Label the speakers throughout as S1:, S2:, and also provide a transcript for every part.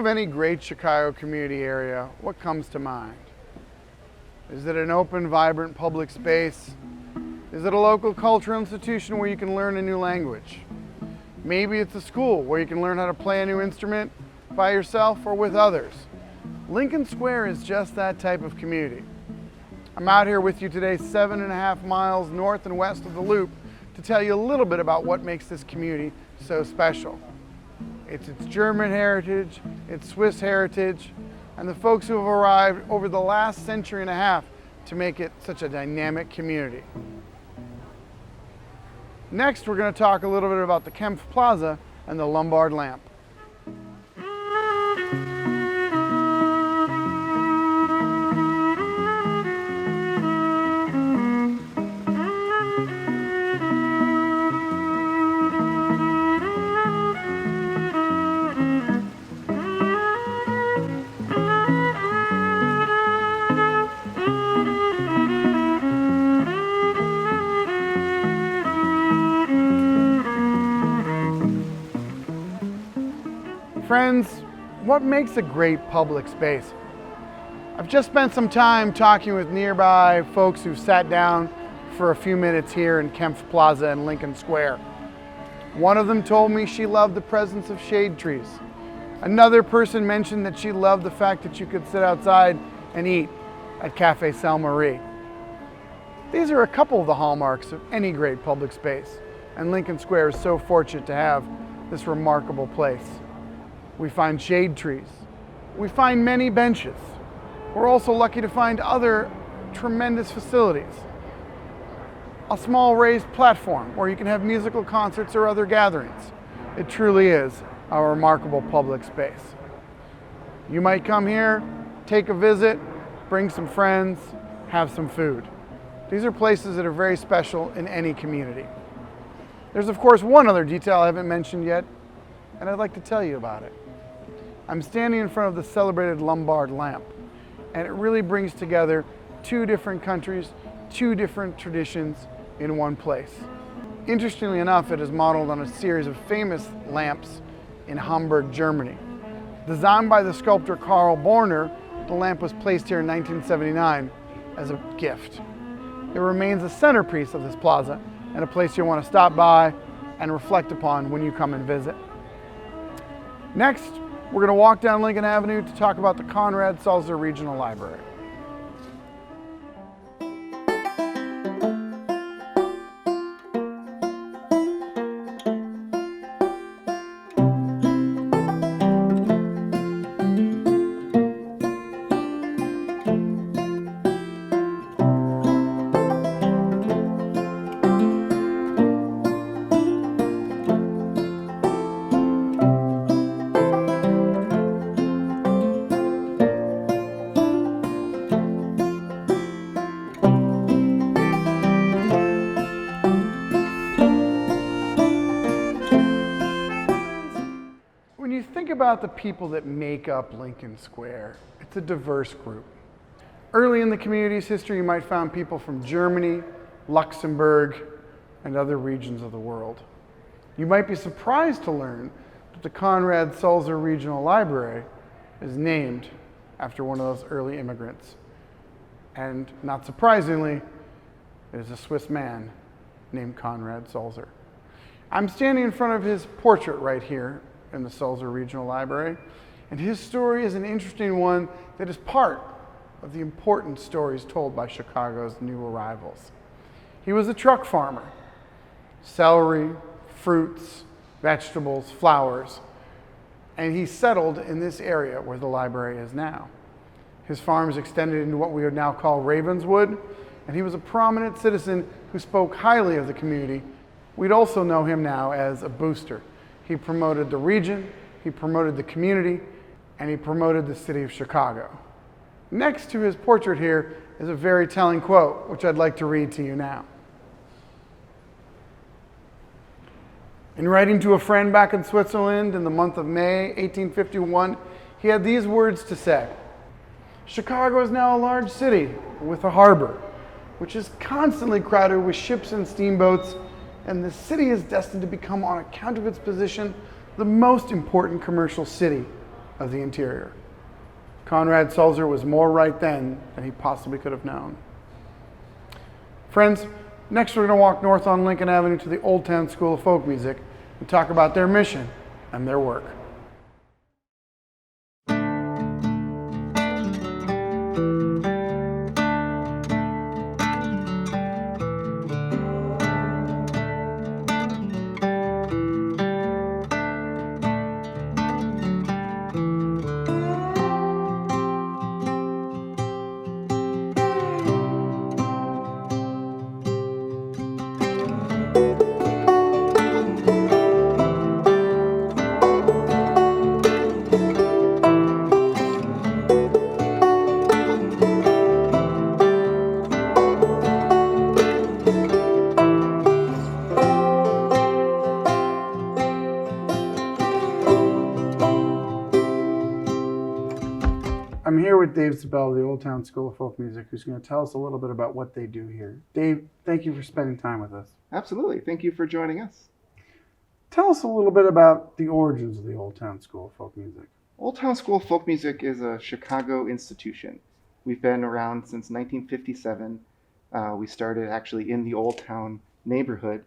S1: any great Chicago community area, what comes to mind? Is it an open, vibrant public space? Is it a local cultural institution where you can learn a new language? Maybe it's a school where you can learn how to play a new instrument by yourself or with others. Lincoln Square is just that type of community. I'm out here with you today 7.5 miles north and west of the Loop to tell you a little bit about what makes this community so special. It's its German heritage, its Swiss heritage, and the folks who have arrived over the last century and a half to make it such a dynamic community. Next, we're going to talk a little bit about the Kempf Plaza and the Lombard lamp. Friends, what makes a great public space? I've just spent some time talking with nearby folks who've sat down for a few minutes here in Kempf Plaza and Lincoln Square. One of them told me she loved the presence of shade trees. Another person mentioned that she loved the fact that you could sit outside and eat at Cafe Salle Marie. These are a couple of the hallmarks of any great public space, and Lincoln Square is so fortunate to have this remarkable place. We find shade trees. We find many benches. We're also lucky to find other tremendous facilities. A small raised platform where you can have musical concerts or other gatherings. It truly is a remarkable public space. You might come here, take a visit, bring some friends, have some food. These are places that are very special in any community. There's of course one other detail I haven't mentioned yet, and I'd like to tell you about it. I'm standing in front of the celebrated Lombard lamp, and it really brings together two different countries, two different traditions in one place. Interestingly enough, it is modeled on a series of famous lamps in Hamburg, Germany. Designed by the sculptor Karl Borner, the lamp was placed here in 1979 as a gift. It remains a centerpiece of this plaza and a place you want to stop by and reflect upon when you come and visit. Next, we're going to walk down Lincoln Avenue to talk about the Conrad Sulzer Regional Library. About the people that make up Lincoln Square. It's a diverse group. Early in the community's history, you might find people from Germany, Luxembourg, and other regions of the world. You might be surprised to learn that the Conrad Sulzer Regional Library is named after one of those early immigrants. And not surprisingly, it is a Swiss man named Conrad Sulzer. I'm standing in front of his portrait right here in the Sulzer Regional Library, and his story is an interesting one that is part of the important stories told by Chicago's new arrivals. He was a truck farmer. Celery, fruits, vegetables, flowers, and he settled in this area where the library is now. His farms extended into what we would now call Ravenswood, and he was a prominent citizen who spoke highly of the community. We'd also know him now as a booster. He promoted the region, he promoted the community, and he promoted the city of Chicago. Next to his portrait here is a very telling quote, which I'd like to read to you now. In writing to a friend back in Switzerland in the month of May 1851, he had these words to say: "Chicago is now a large city with a harbor, which is constantly crowded with ships and steamboats, and the city is destined to become, on account of its position, the most important commercial city of the interior. Conrad Sulzer was more right then than he possibly could have known. Friends, next we're going to walk north on Lincoln Avenue to the Old Town School of Folk Music and talk about their mission and their work. I'm here with Dave Zibell of the Old Town School of Folk Music, who's going to tell us a little bit about what they do here. Dave, thank you for spending time with us.
S2: Absolutely. Thank you for joining us.
S1: Tell us a little bit about the origins of the Old Town School of Folk Music.
S2: Old Town School of Folk Music is a Chicago institution. We've been around since 1957. We started actually in the Old Town neighborhood.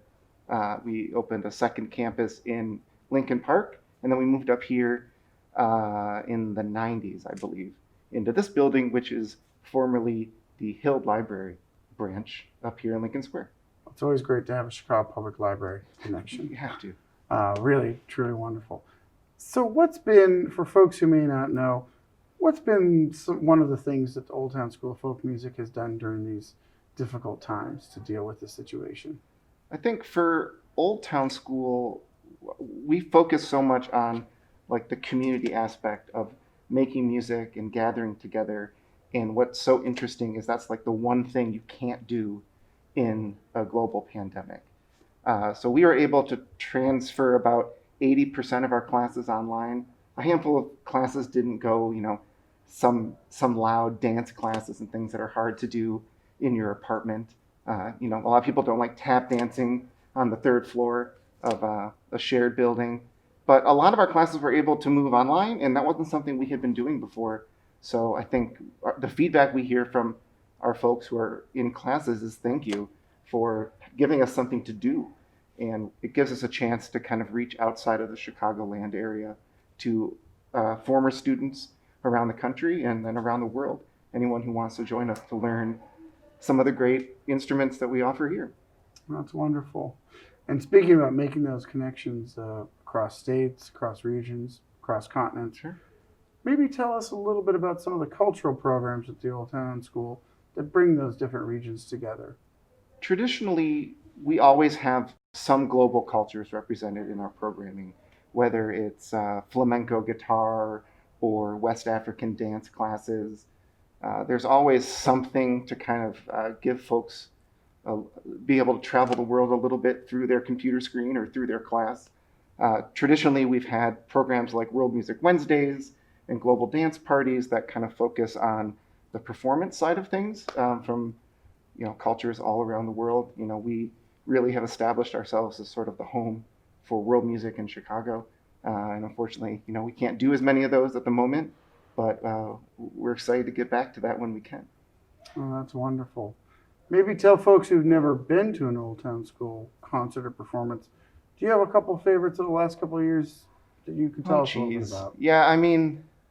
S2: We opened a second campus in Lincoln Park, and then we moved up here in the 90s, I believe, into this building, which is formerly the Hill Library branch up here in Lincoln Square.
S1: It's always great to have a Chicago Public Library connection.
S2: You have to.
S1: Really, truly wonderful. So what's been, for folks who may not know, what's been one of the things that the Old Town School of Folk Music has done during these difficult times to deal with the situation?
S2: I think for Old Town School, we focus so much on like the community aspect of making music and gathering together. And what's so interesting is that's like the one thing you can't do in a global pandemic. So we were able to transfer about 80% of our classes online. A handful of classes didn't go, some loud dance classes and things that are hard to do in your apartment. A lot of people don't like tap dancing on the third floor of a shared building. But a lot of our classes were able to move online, and that wasn't something we had been doing before. So I think the feedback we hear from our folks who are in classes is thank you for giving us something to do. And it gives us a chance to kind of reach outside of the Chicagoland area to former students around the country and then around the world. Anyone who wants to join us to learn some of the great instruments that we offer here.
S1: That's wonderful. And speaking about making those connections across states, across regions, across continents,
S2: Sure.
S1: Maybe tell us a little bit about some of the cultural programs at the Old Town School that bring those different regions together.
S2: Traditionally, we always have some global cultures represented in our programming, whether it's flamenco guitar or West African dance classes. There's always something to kind of give folks be able to travel the world a little bit through their computer screen or through their class. Traditionally, we've had programs like World Music Wednesdays and global dance parties that kind of focus on the performance side of things from cultures all around the world. We really have established ourselves as sort of the home for world music in Chicago. And unfortunately, we can't do as many of those at the moment, but we're excited to get back to that when we can.
S1: Oh, that's wonderful. Maybe tell folks who've never been to an Old Town School concert or performance, do you have a couple favorites of the last couple of years that you could tell us a little bit about?
S2: Yeah,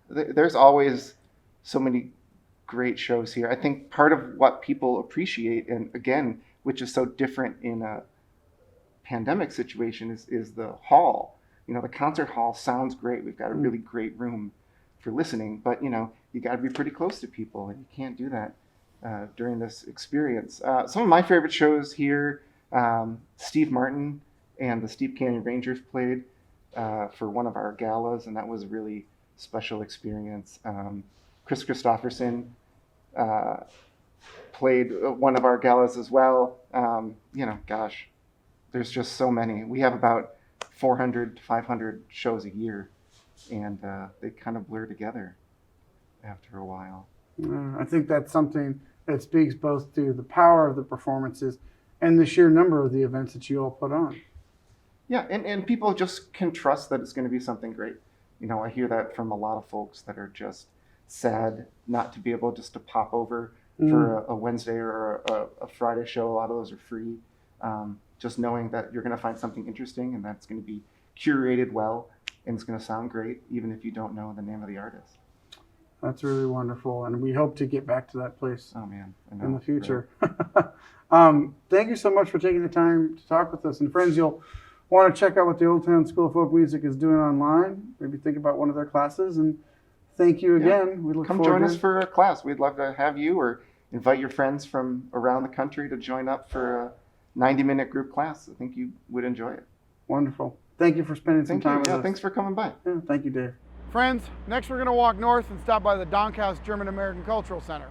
S2: there's always so many great shows here. I think part of what people appreciate, and again, which is so different in a pandemic situation, is the hall. The concert hall sounds great. We've got a really great room for listening, but you got to be pretty close to people, and you can't do that during this experience. Some of my favorite shows here, Steve Martin and the Steep Canyon Rangers played for one of our galas, and that was a really special experience. Chris Christopherson played one of our galas as well. There's just so many. We have about 400 to 500 shows a year, and they kind of blur together after a while.
S1: I think that's something that speaks both to the power of the performances and the sheer number of the events that you all put on.
S2: Yeah, and people just can trust that it's going to be something great. I hear that from a lot of folks that are just sad not to be able just to pop over for a Wednesday or a Friday show. A lot of those are free. Just knowing that you're going to find something interesting and that's going to be curated well and it's going to sound great, even if you don't know the name of the artist.
S1: That's really wonderful, and we hope to get back to that place in the future.
S2: Right.
S1: Thank you so much for taking the time to talk with us. And friends, you'll want to check out what the Old Town School of Folk Music is doing online. Maybe think about one of their classes. And thank you again.
S2: Yeah.
S1: We look
S2: Come
S1: forward
S2: join
S1: to
S2: us for a class. We'd love to have you, or invite your friends from around the country to join up for a 90-minute group class. I think you would enjoy it.
S1: Wonderful. Thank you for spending some time with us.
S2: Thanks for coming by.
S1: Yeah, thank you, Dave.
S3: Friends, next we're going to walk north and stop by the DANK Haus German American Cultural Center.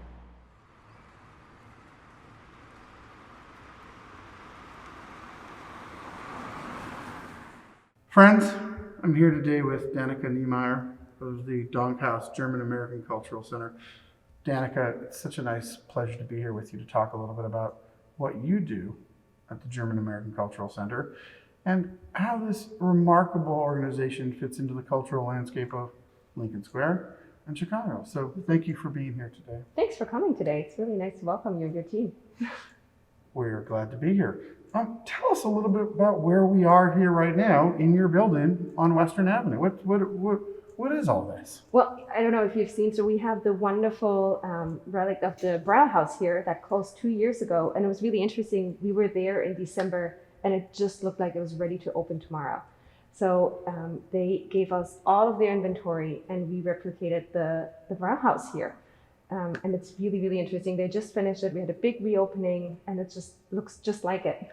S1: Friends, I'm here today with Danica Niemeyer of the DANK Haus German American Cultural Center. Danica, it's such a nice pleasure to be here with you to talk a little bit about what you do at the German American Cultural Center and how this remarkable organization fits into the cultural landscape of Lincoln Square and Chicago. So thank you for being here today.
S4: Thanks for coming today. It's really nice to welcome you and your team.
S1: We're glad to be here. Tell us a little bit about where we are here right now in your building on Western Avenue. What is all this?
S4: Well, I don't know if you've seen, so we have the wonderful relic of the Brauhaus here that closed 2 years ago. And it was really interesting. We were there in December and it just looked like it was ready to open tomorrow. So they gave us all of their inventory and we replicated the Brauhaus here. And it's really, really interesting. They just finished it. We had a big reopening and it just looks just like it.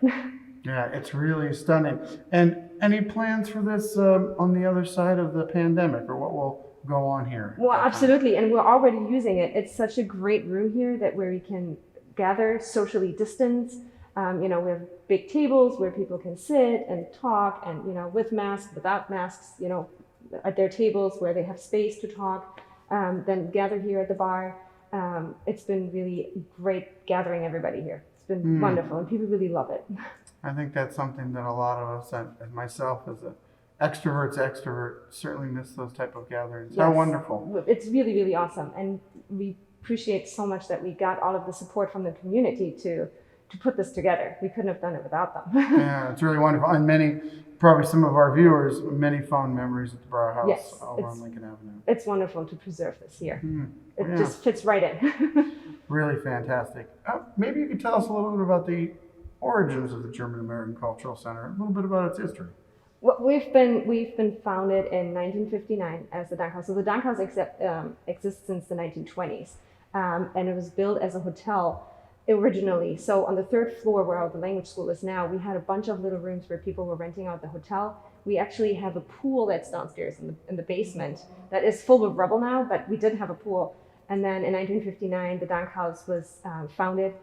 S1: Yeah, it's really stunning. And any plans for this on the other side of the pandemic, or what will go on here?
S4: Well, absolutely. And we're already using it. It's such a great room here that where we can gather, socially distance. We have big tables where people can sit and talk and, with masks, without masks, at their tables where they have space to talk, then gather here at the bar. It's been really great gathering everybody here. It's been wonderful and people really love it.
S1: I think that's something that a lot of us, and myself as an extrovert, certainly miss those type of gatherings. Yes. How wonderful.
S4: It's really, really awesome. And we appreciate so much that we got all of the support from the community to put this together. We couldn't have done it without them.
S1: Yeah, it's really wonderful. And probably some of our viewers, many fond memories at the Brauhaus over on Lincoln Avenue.
S4: It's wonderful to preserve this here. It just fits right in.
S1: Really fantastic. Maybe you could tell us a little bit about the origins of the German American Cultural Center, a little bit about its history.
S4: Well, we've been founded in 1959 as the DANK Haus. So the DANK Haus exists since the 1920s, and it was built as a hotel originally. So on the third floor where the language school is now, we had a bunch of little rooms where people were renting out the hotel. We actually have a pool that's downstairs in the basement that is full of rubble now, but we did have a pool. And then in 1959, the DANK Haus was founded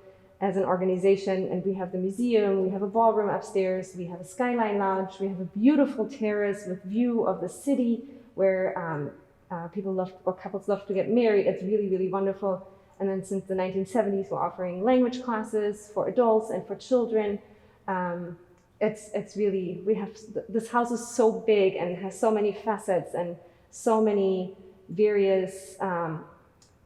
S4: as an organization, and we have the museum, we have a ballroom upstairs, we have a skyline lounge, we have a beautiful terrace with view of the city where couples love to get married. It's really, really wonderful. And then since the 1970s, we're offering language classes for adults and for children. It's really, this house is so big and has so many facets and so many various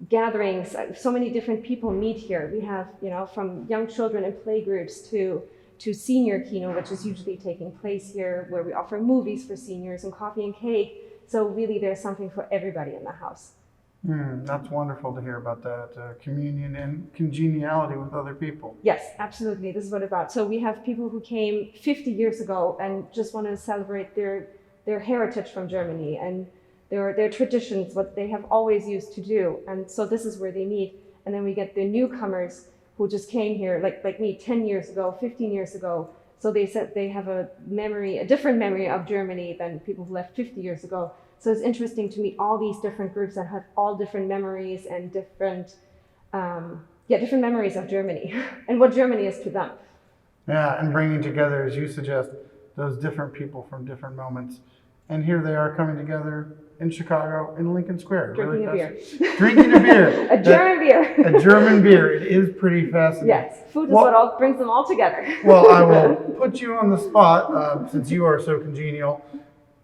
S4: gatherings. So many different people meet here. We have, from young children in playgroups to senior kino, which is usually taking place here, where we offer movies for seniors and coffee and cake. So really, there's something for everybody in the house.
S1: That's wonderful to hear about that communion and congeniality with other people.
S4: Yes, absolutely. This is what it's about. So we have people who came 50 years ago and just want to celebrate their heritage from Germany and their traditions, what they have always used to do. And so this is where they meet. And then we get the newcomers who just came here, like me, 10 years ago, 15 years ago. So they said they have a different memory of Germany than people who left 50 years ago. So it's interesting to meet all these different groups that have all different memories and different memories of Germany and what Germany is to them.
S1: Yeah, and bringing together, as you suggest, those different people from different moments. And here they are coming together in Chicago, in Lincoln Square.
S4: Drinking a beer.
S1: Drinking a beer.
S4: A German beer.
S1: A German beer. It is pretty fascinating.
S4: Yes, food is what brings them all together.
S1: Well, I will put you on the spot, since you are so congenial.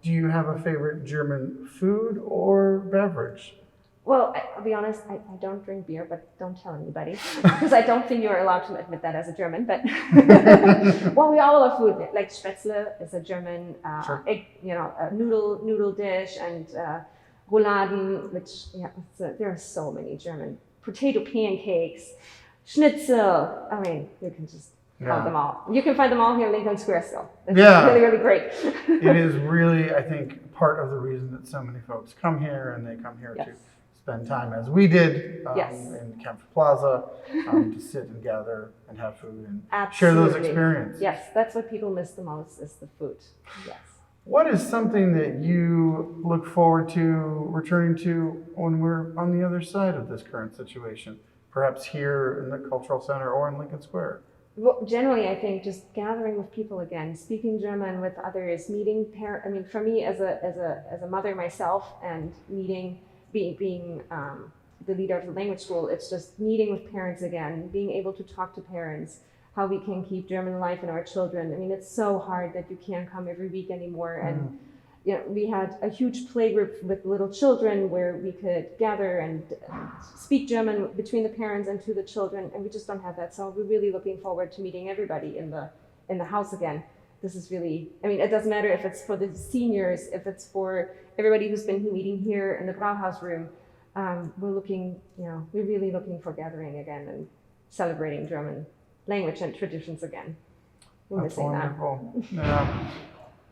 S1: Do you have a favorite German food or beverage?
S4: Well, I'll be honest, I don't drink beer, but don't tell anybody, because I don't think you're allowed to admit that as a German, but well, we all love food. Like Spätzle is a German,
S1: Sure.
S4: A noodle dish, and Rouladen, which, there are so many German. Potato pancakes, schnitzel, I mean, you can just count them all. You can find them all here in Lincoln Square still. It's really, really great.
S1: It is really, I think, part of the reason that so many folks come here, and they come here
S4: Yes.
S1: to spend time, as we did
S4: Yes.
S1: in Kempf Plaza, to sit and gather and have food and share
S4: Absolutely.
S1: those experiences.
S4: Yes, that's what people miss the most, is the food. Yes.
S1: What is something that you look forward to returning to when we're on the other side of this current situation? Perhaps here in the Cultural Center or in Lincoln Square?
S4: Well, generally, I think just gathering with people again, speaking German with others, meeting I mean, for me as a mother myself, and being the leader of the language school, it's just meeting with parents again, being able to talk to parents, how we can keep German alive in our children. I mean, it's so hard that you can't come every week anymore. And we had a huge playgroup with little children where we could gather and speak German between the parents and to the children, and we just don't have that. So we're really looking forward to meeting everybody in the house again. This is really, I mean, it doesn't matter if it's for the seniors, if it's for everybody who's been meeting here in the Brauhaus room. We're really looking for gathering again and celebrating German language and traditions again. We're
S1: That's
S4: missing that.
S1: wonderful. Yeah.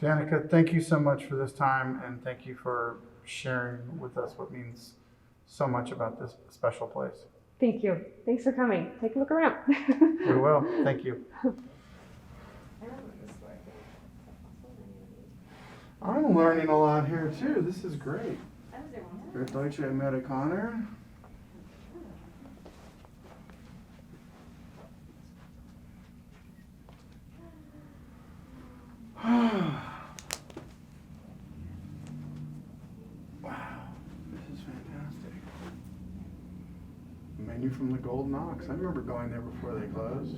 S1: Danica, thank you so much for this time, and thank you for sharing with us what means so much about this special place.
S4: Thank you. Thanks for coming. Take a look around.
S1: We will. Thank you. I'm learning a lot here too. This is great. Der Deutsche Amerikaner. Wow, this is fantastic. Menu from the Golden Ox. I remember going there before they closed.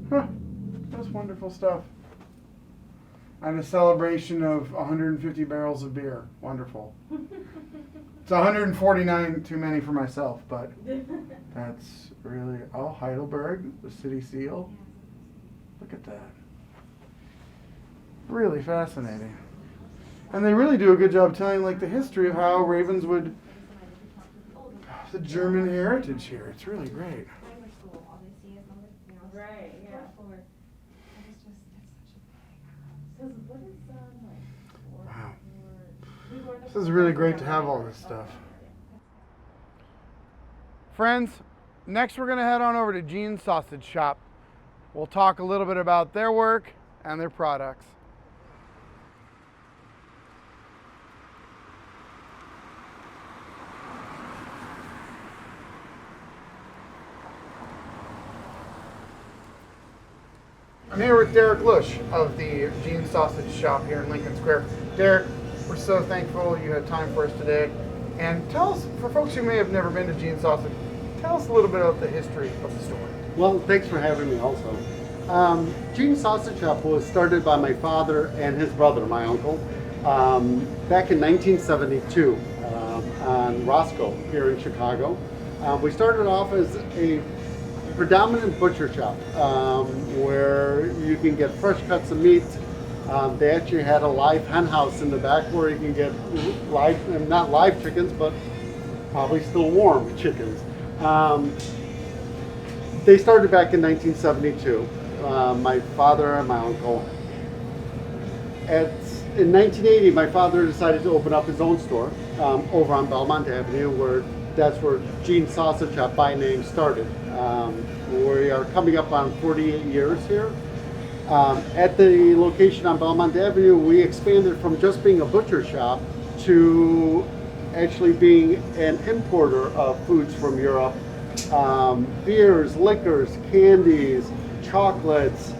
S1: Huh, that's wonderful stuff. And a celebration of 150 barrels of beer. Wonderful. It's 149 too many for myself, but that's really, Heidelberg, the city seal. Look at that. Really fascinating. And they really do a good job telling like the history of how Ravenswood, the German heritage here. It's really great.
S5: Right, yeah.
S1: Wow. This is really great to have all this stuff.
S3: Friends, next we're going to head on over to Gene's Sausage Shop. We'll talk a little bit about their work and their products.
S1: I'm here with Derek Luszcz of the Gene's Sausage Shop here in Lincoln Square. Derek, we're so thankful you had time for us today. And tell us, for folks who may have never been to Gene's Sausage, tell us a little bit about the history of the store.
S6: Well, thanks for having me also. Gene's Sausage Shop was started by my father and his brother, my uncle, back in 1972 on Roscoe here in Chicago. We started off as a predominant butcher shop where you can get fresh cuts of meat. They actually had a live hen house in the back where you can get not live chickens, but probably still warm chickens. They started back in 1972, my father and my uncle. In 1980, my father decided to open up his own store over on Belmont Avenue, that's where Gene's Sausage Shop by name started. We are coming up on 48 years here. At the location on Belmont Avenue, we expanded from just being a butcher shop to actually being an importer of foods from Europe. Beers, liquors, candies, chocolates.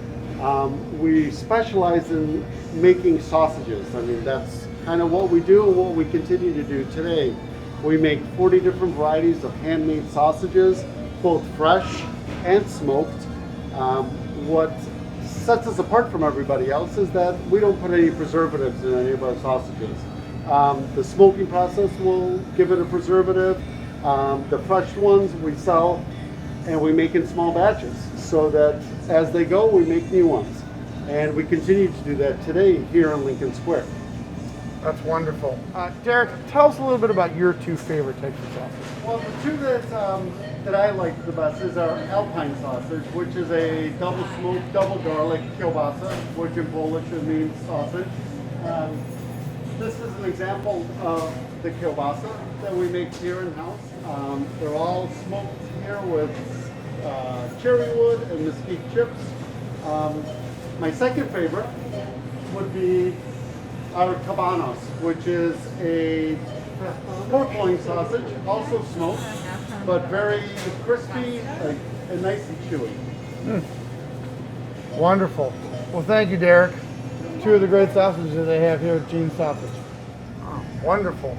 S6: We specialize in making sausages. I mean, that's kind of what we do and what we continue to do today. We make 40 different varieties of handmade sausages, both fresh and smoked. What sets us apart from everybody else is that we don't put any preservatives in any of our sausages. The smoking process will give it a preservative. The fresh ones we sell and we make in small batches so that as they go, we make new ones. And we continue to do that today here in Lincoln Square.
S1: That's wonderful. Derek, tell us a little bit about your two favorite types of sausage.
S6: Well, the two that I like the best is our Alpine sausage, which is a double smoked, double garlic kielbasa, which in Polish it means sausage. This is an example of the kielbasa that we make here in house. They're all smoked here with cherry wood and mesquite chips. My second favorite would be our cabanos, which is a pork loin sausage, also smoked, but very crispy and nice and chewy.
S1: Wonderful. Well, thank you, Derek. Two of the great sausages that they have here at Gene's Sausage. Oh, wonderful.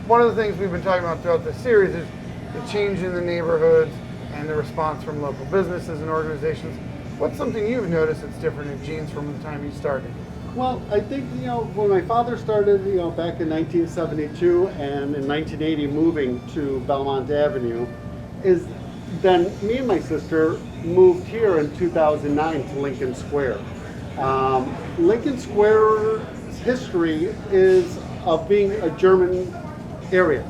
S1: One of the things we've been talking about throughout this series is the change in the neighborhoods and the response from local businesses and organizations. What's something you've noticed that's different at Gene's from the time you started?
S6: Well, I think, when my father started, back in 1972 and in 1980 moving to Belmont Avenue, is then me and my sister moved here in 2009 to Lincoln Square. Lincoln Square's history is of being a German area,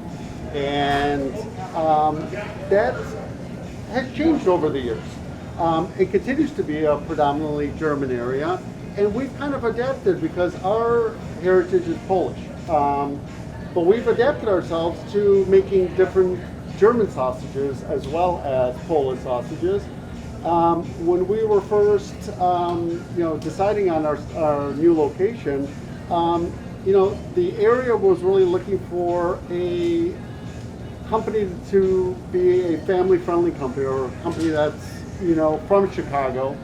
S6: and that has changed over the years. It continues to be a predominantly German area, and we've kind of adapted because our heritage is Polish. But we've adapted ourselves to making different German sausages as well as Polish sausages. When we were first, deciding on our new location, the area was really looking for a company to be a family-friendly company, or a company that's, from Chicago,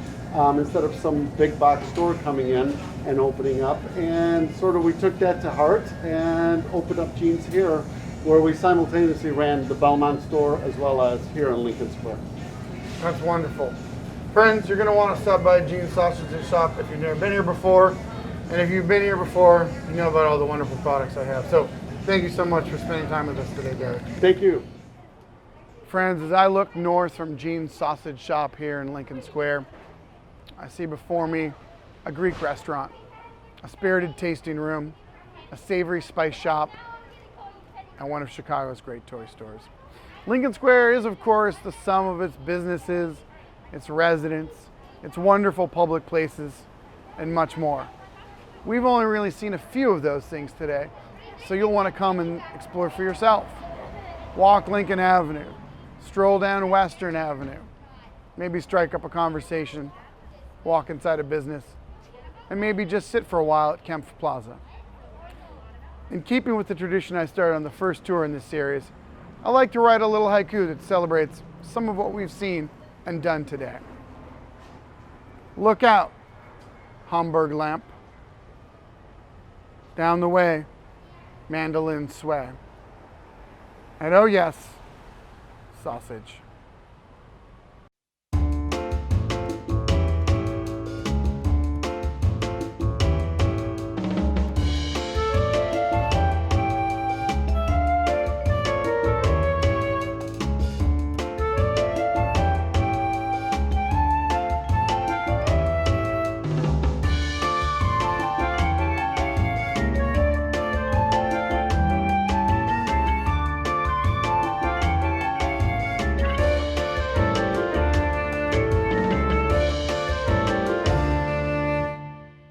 S6: instead of some big box store coming in and opening up. And sort of we took that to heart and opened up Gene's here, where we simultaneously ran the Belmont store as well as here in Lincoln Square.
S1: That's wonderful. Friends, you're going to want to stop by Gene's Sausage and Shop if you've never been here before. And if you've been here before, you know about all the wonderful products I have. So thank you so much for spending time with us today, Derek.
S6: Thank you.
S1: Friends, as I look north from Gene's Sausage Shop here in Lincoln Square, I see before me a Greek restaurant, a spirited tasting room, a savory spice shop, and one of Chicago's great toy stores. Lincoln Square is, of course, the sum of its businesses, its residents, its wonderful public places, and much more. We've only really seen a few of those things today, so you'll want to come and explore for yourself. Walk Lincoln Avenue, stroll down Western Avenue, maybe strike up a conversation, walk inside a business, and maybe just sit for a while at Kempf Plaza. In keeping with the tradition I started on the first tour in this series, I like to write a little haiku that celebrates some of what we've seen and done today. Look out, Hamburg lamp. Down the way, mandolins sway. And oh yes, sausage.